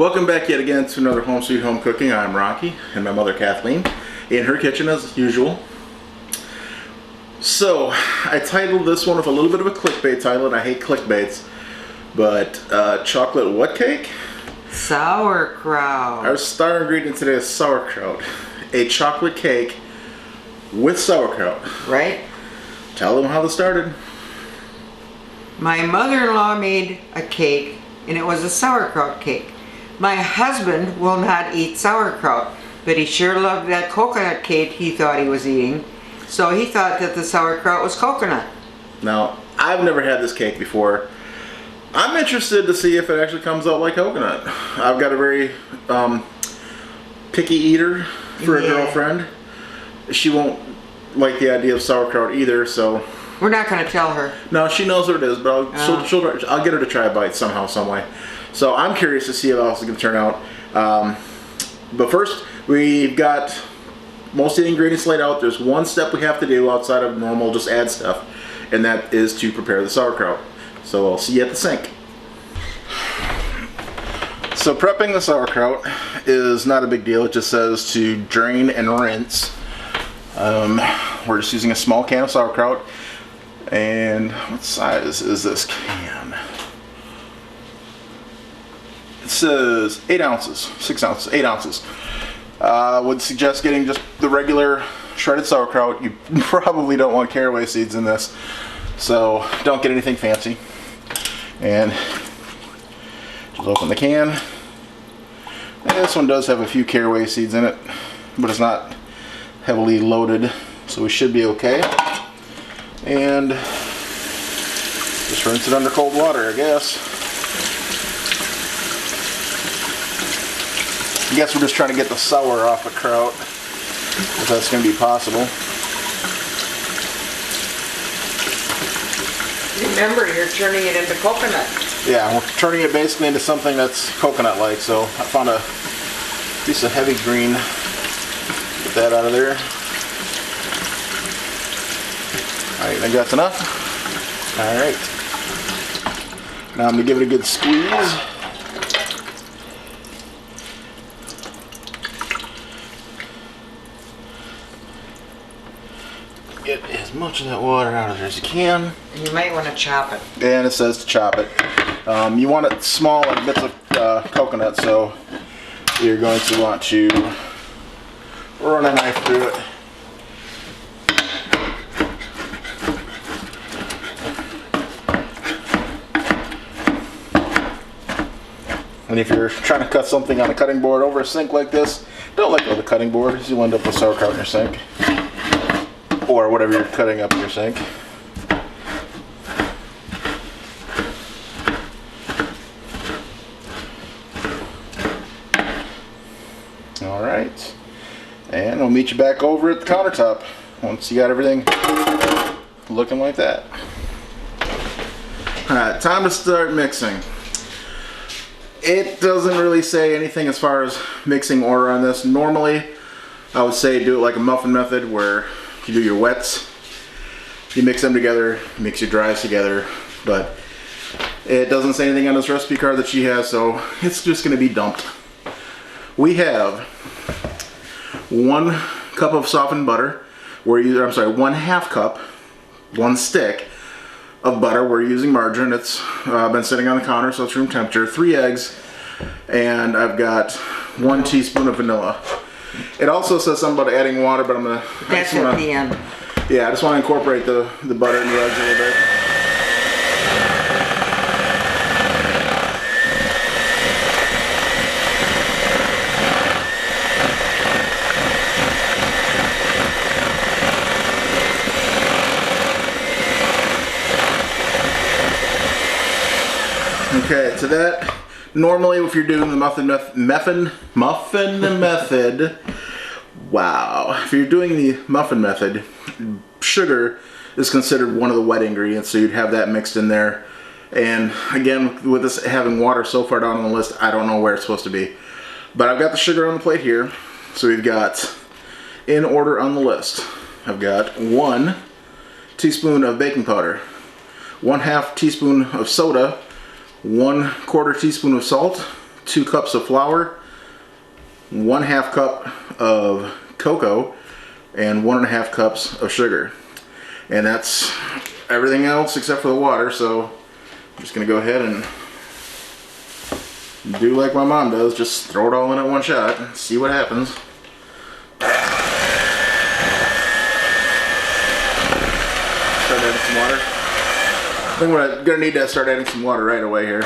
Welcome back yet again to another Home Sweet Home Cooking. I'm Rocky and my mother Kathleen in her kitchen as usual. So I titled this one with a little bit of a clickbait title, and I hate clickbaits, but chocolate what cake? Sauerkraut. Our star ingredient today is sauerkraut. A chocolate cake with sauerkraut. Right? Tell them how this started. My mother-in-law made a cake, and it was a sauerkraut cake. My husband will not eat sauerkraut, but he sure loved that coconut cake he thought he was eating, so he thought that the sauerkraut was coconut. Now, I've never had this cake before. I'm interested to see if it actually comes out like coconut. I've got a very picky eater for a girlfriend. She won't like the idea of sauerkraut either, so... We're not going to tell her. No, she knows what it is, but I'll get her to try a bite somehow, some way. So I'm curious to see how this is going to turn out. But first, we've got most of the ingredients laid out. There's one step we have to do outside of normal, just add stuff, and that is to prepare the sauerkraut. So I'll see you at the sink. So prepping the sauerkraut is not a big deal. It just says to drain and rinse. We're just using a small can of sauerkraut. And what size is this can? It says 8 ounces, 6 ounces, 8 ounces. Would suggest getting just the regular shredded sauerkraut. You probably don't want caraway seeds in this, so don't get anything fancy. And just open the can. And this one does have a few caraway seeds in it, but it's not heavily loaded, so we should be okay. And just rinse it under cold water, I guess. I guess we're just trying to get the sour off the kraut, if that's going to be possible. Remember, you're turning it into coconut. Yeah, we're turning it basically into something that's coconut-like, so I found a piece of heavy green. Get that out of there. Alright, I think that's enough. Alright. Now I'm going to give it a good squeeze. Get as much of that water out of there as you can. You might want to chop it. And it says to chop it. You want it small, like bits of coconut, so you're going to want to run a knife through it. And if you're trying to cut something on a cutting board over a sink like this, don't let go of the cutting board, because you'll end up with sauerkraut in your sink. Or whatever you're cutting up in your sink. Alright. And we'll meet you back over at the countertop once you got everything looking like that. Alright, time to start mixing. It doesn't really say anything as far as mixing order on this. Normally, I would say do it like a muffin method, where you do your wets, you mix them together, mix your dries together, but it doesn't say anything on this recipe card that she has, so it's just going to be dumped. We have 1 cup of softened butter. I'm sorry, 1/2 cup, 1 stick of butter. We're using margarine. It's been sitting on the counter, so it's room temperature. 3 eggs, and I've got 1 teaspoon of vanilla. It also says something about adding water, but That's at the end. Yeah, I just want to incorporate the butter and the eggs a little bit. Okay, to that, normally if you're doing the muffin method, wow. If you're doing the muffin method, sugar is considered one of the wet ingredients, so you'd have that mixed in there. And again, with this having water so far down on the list, I don't know where it's supposed to be. But I've got the sugar on the plate here. So we've got, in order on the list, I've got 1 teaspoon of baking powder, 1/2 teaspoon of soda, 1/4 teaspoon of salt, 2 cups of flour, 1/2 cup of cocoa, and 1.5 cups of sugar. And that's everything else except for the water, so I'm just gonna go ahead and do like my mom does, just throw it all in at one shot and see what happens. Start adding some water. I think we're gonna need to start adding some water right away here.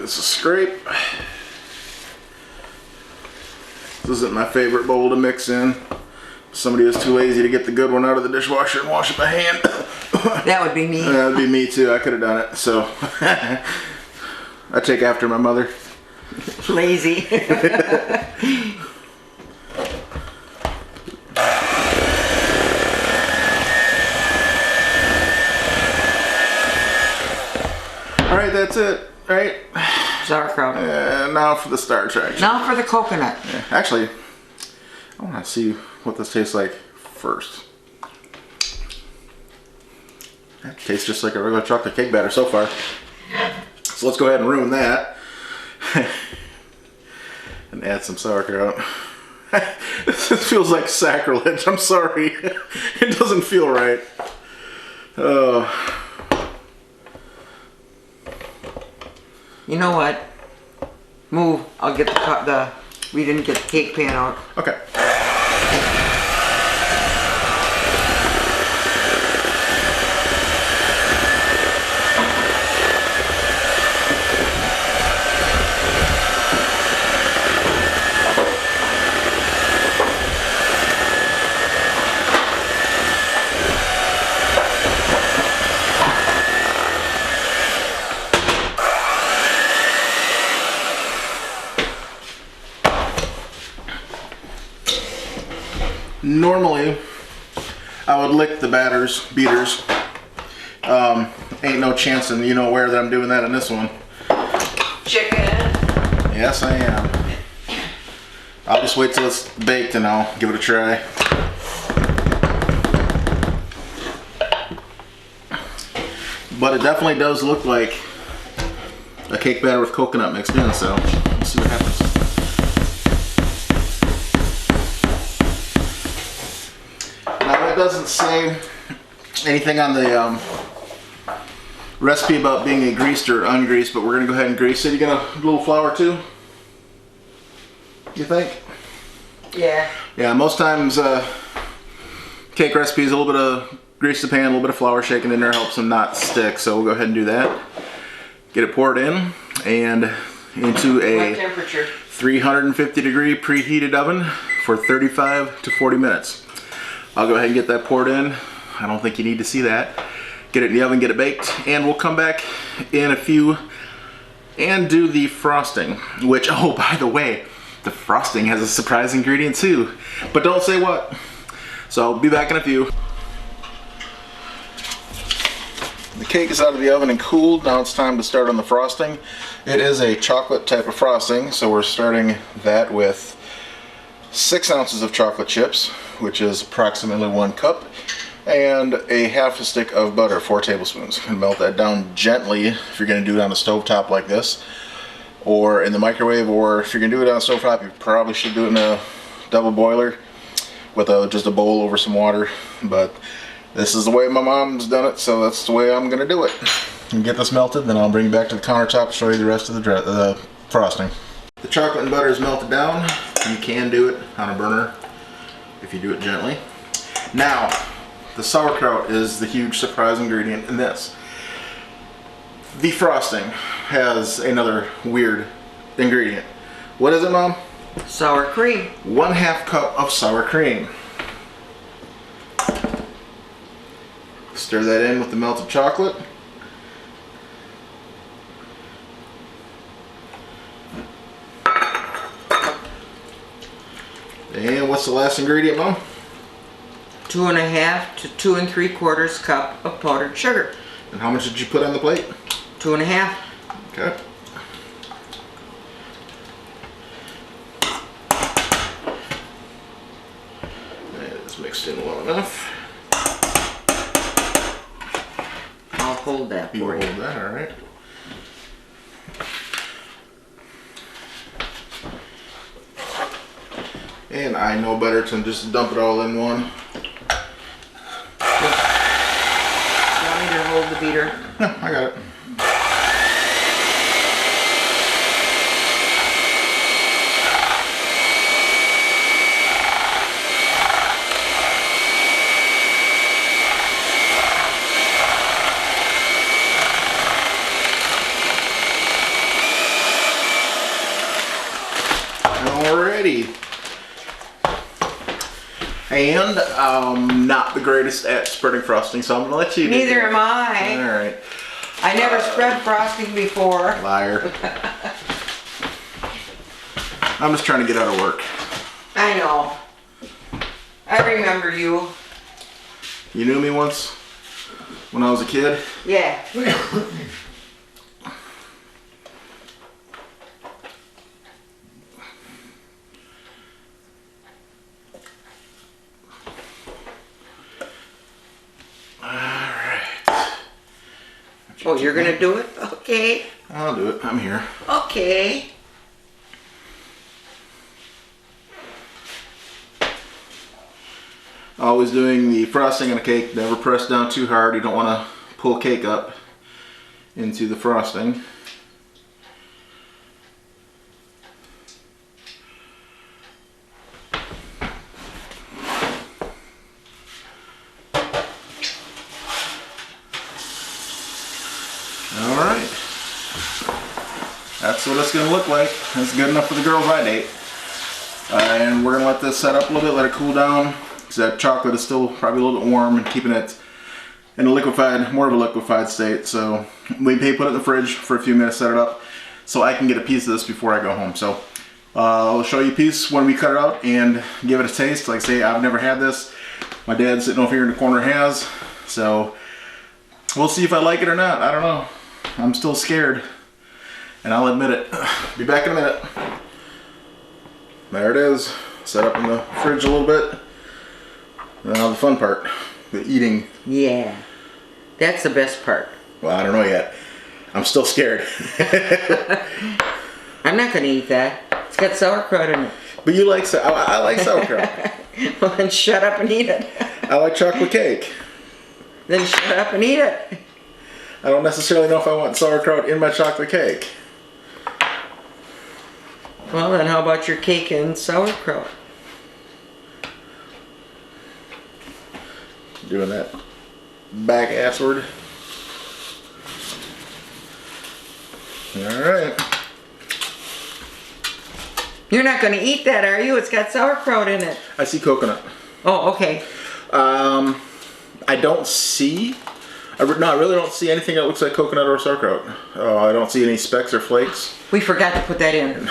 This is scrape. This isn't my favorite bowl to mix in. Somebody was too lazy to get the good one out of the dishwasher and wash it by hand. That would be me. That would be me too. I could have done it. So I take after my mother. Lazy. All right, that's it. All right. Sauerkraut. Now for the starch action. Now for the coconut. Yeah, actually, I want to see what this tastes like first. That tastes just like a regular chocolate cake batter so far. So let's go ahead and ruin that. And add some sauerkraut. This feels like sacrilege. I'm sorry. It doesn't feel right. Oh. You know what? Move. I'll get the we didn't get the cake pan out. Okay. Normally, I would lick the beaters. Ain't no chance in you know where that I'm doing that in this one. Chicken. Yes, I am. I'll just wait till it's baked and I'll give it a try. But it definitely does look like a cake batter with coconut mixed in, so let's see what happens. Now it doesn't say anything on the recipe about being a greased or ungreased, but we're gonna go ahead and grease it. You got a little flour too? You think? Yeah. Yeah, most times cake recipes, a little bit of grease the pan, a little bit of flour shaken in there helps them not stick. So we'll go ahead and do that. Get it poured in and into a 350 degree preheated oven for 35 to 40 minutes. I'll go ahead and get that poured in. I don't think you need to see that. Get it in the oven, get it baked, and we'll come back in a few and do the frosting, which, oh, by the way, the frosting has a surprise ingredient too, but don't say what. So I'll be back in a few. The cake is out of the oven and cooled. Now it's time to start on the frosting. It is a chocolate type of frosting, so we're starting that with 6 ounces of chocolate chips, which is approximately 1 cup, and a half a stick of butter, 4 tablespoons. And melt that down gently if you're going to do it on a stovetop like this, or in the microwave, or if you're going to do it on a stovetop, you probably should do it in a double boiler with just a bowl over some water. But this is the way my mom's done it, so that's the way I'm going to do it. And get this melted, then I'll bring it back to the countertop to show you the rest of the frosting. The chocolate and butter is melted down. You can do it on a burner if you do it gently. Now, the sauerkraut is the huge surprise ingredient in this. The frosting has another weird ingredient. What is it, Mom? Sour cream. 1/2 cup of sour cream. Stir that in with the melted chocolate. And what's the last ingredient, Mom? 2½ to 2 3/4 cup of powdered sugar. And how much did you put on the plate? 2½ Okay. It's mixed in well enough. I'll hold that You for you. hold that, all right. And I know better than just dump it all in one. You want me to hold the beater? No, I got it. Alrighty. And I'm not the greatest at spreading frosting, so I'm gonna let you do Neither that. am I. Alright. I never spread frosting before. Liar. I'm just trying to get out of work. I know. I remember you. You knew me once when I was a kid. Yeah. Oh, you're gonna do it? Okay. I'll do it. I'm here. Okay. Always doing the frosting on a cake. Never press down too hard. You don't want to pull cake up into the frosting. Alright. That's what it's going to look like. That's good enough for the girls I date. And we're going to let this set up a little bit, let it cool down. Because that chocolate is still probably a little bit warm and keeping it in a liquefied, more of a liquefied state. So we may put it in the fridge for a few minutes, set it up, so I can get a piece of this before I go home. So I'll show you a piece when we cut it out and give it a taste. Like I say, I've never had this. My dad sitting over here in the corner has. So we'll see if I like it or not. I don't know. I'm still scared. And I'll admit it. Be back in a minute. There it is. Set up in the fridge a little bit. Now the fun part, the eating. Yeah. That's the best part. Well, I don't know yet. I'm still scared. I'm not gonna eat that. It's got sauerkraut in it. But you like, I like sauerkraut. Well, then shut up and eat it. I like chocolate cake. Then shut up and eat it. I don't necessarily know if I want sauerkraut in my chocolate cake. Well, then how about your cake and sauerkraut? Doing that back assward. Alright. You're not gonna eat that, are you? It's got sauerkraut in it. I see coconut. Oh, okay. I don't see, I really don't see anything that looks like coconut or sauerkraut. I don't see any specks or flakes. We forgot to put that in.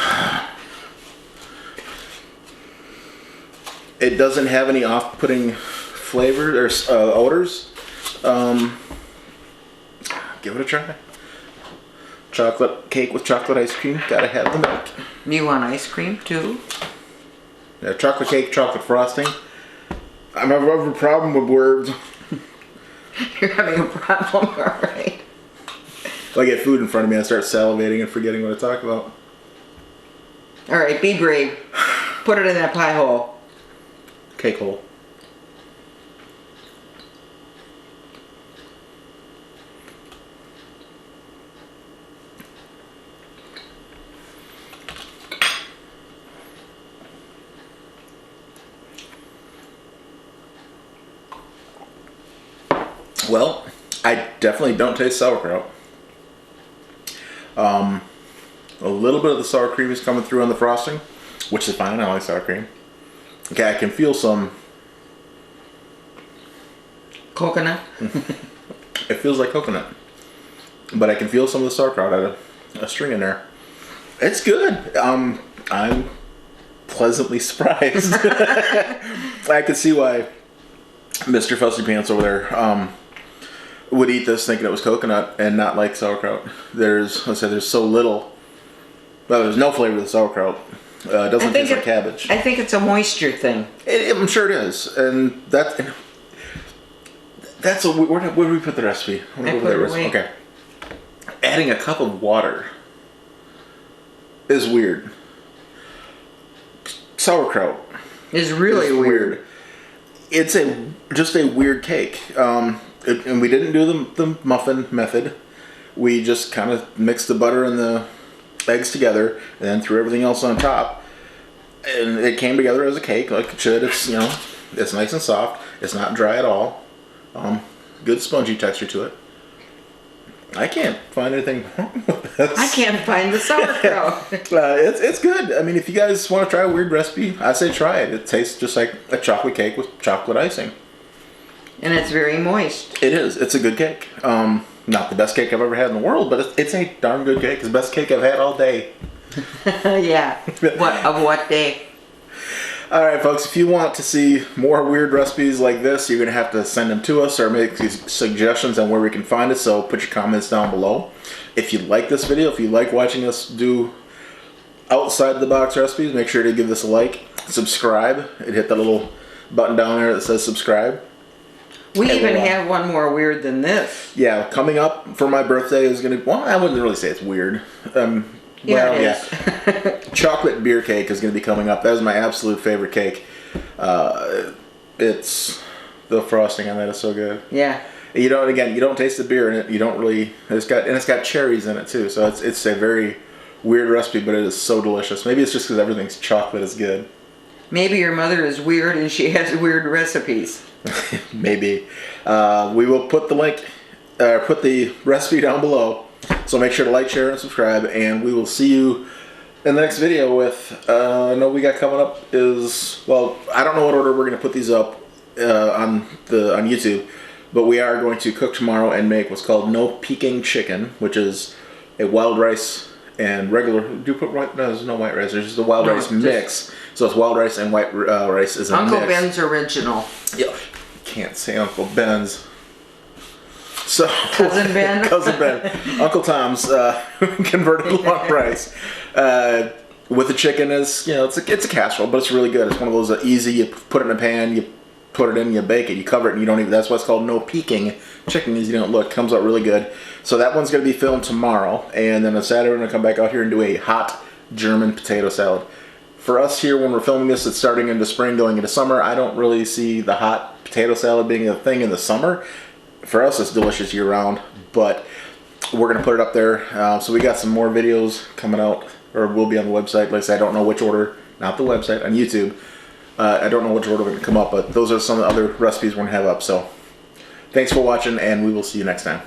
It doesn't have any off-putting flavors or odors. Give it a try. Chocolate cake with chocolate ice cream. Gotta have the milk. You want ice cream too? Yeah, chocolate cake, chocolate frosting. I'm having a problem with words. You're having a problem, alright. If I get food in front of me, I start salivating and forgetting what I talk about. Alright, be brave. Put it in that pie hole. Cake hole. Well, I definitely don't taste sauerkraut. A little bit of the sour cream is coming through on the frosting, which is fine. I like sour cream. Okay, I can feel some Coconut. It feels like coconut, but I can feel some of the sauerkraut out of a string in there. It's good. I'm pleasantly surprised. I can see why Mr. Fussy Pants over there would eat this thinking it was coconut and not like sauerkraut. There's so little. Well, there's no flavor to the sauerkraut. It doesn't taste like cabbage. I think it's a moisture thing. I'm sure it is, and that's a. Where did we put the recipe? I put it away. Okay. Adding a cup of water is weird. Sauerkraut is really weird. It's just a weird cake. And we didn't do the muffin method. We just kind of mixed the butter and the eggs together and then threw everything else on top. And it came together as a cake like it should. It's, it's nice and soft. It's not dry at all. Good spongy texture to it. I can't find anything wrong with this. I can't find the sauerkraut. It's good. I mean, if you guys want to try a weird recipe, I say try it. It tastes just like a chocolate cake with chocolate icing. And it's very moist. It is. It's a good cake. Not the best cake I've ever had in the world, but it's a darn good cake. It's the best cake I've had all day. Yeah. What day? All right, folks, if you want to see more weird recipes like this, you're going to have to send them to us or make these suggestions on where we can find it, so put your comments down below. If you like this video, if you like watching us do outside-the-box recipes, make sure to give this a like, subscribe, and hit that little button down there that says subscribe. We even have one more weird than this. Yeah, coming up for my birthday is going to... Well, I wouldn't really say it's weird. Yeah. Chocolate beer cake is going to be coming up. That is my absolute favorite cake. It's the frosting on that is so good. Yeah. You don't taste the beer in it. You don't really. It's got cherries in it too. So it's a very weird recipe, but it is so delicious. Maybe it's just because everything's chocolate is good. Maybe your mother is weird and she has weird recipes. Maybe. We will put the link, put the recipe down below. So make sure to like, share, and subscribe, and we will see you in the next video with, I know we got coming up is, well, I don't know what order we're going to put these up on YouTube, but we are going to cook tomorrow and make what's called no peking chicken, which is a wild rice and regular, do you put white, no, there's no white rice, there's just a wild rice mix. So it's wild rice and white rice is a mix. Uncle Ben's original. Yeah, can't say Uncle Ben's. So Cousin Ben. Cousin Ben. Uncle Tom's converted long rice. With the chicken is, it's a casserole, but it's really good. It's one of those easy, you put it in a pan, you put it in, you bake it, you cover it, and you don't even, that's why it's called no peeking chicken, is you don't look. It comes out really good. So that one's going to be filmed tomorrow, and then on Saturday we're going to come back out here and do a hot German potato salad. For us here, when we're filming this, it's starting into spring, going into summer. I don't really see the hot potato salad being a thing in the summer. For us, it's delicious year-round, but we're going to put it up there. So we got some more videos coming out, or will be on the website. Like I said, I don't know which order, not the website, on YouTube. I don't know which order we're going to come up, but those are some of the other recipes we're going to have up. So thanks for watching, and we will see you next time.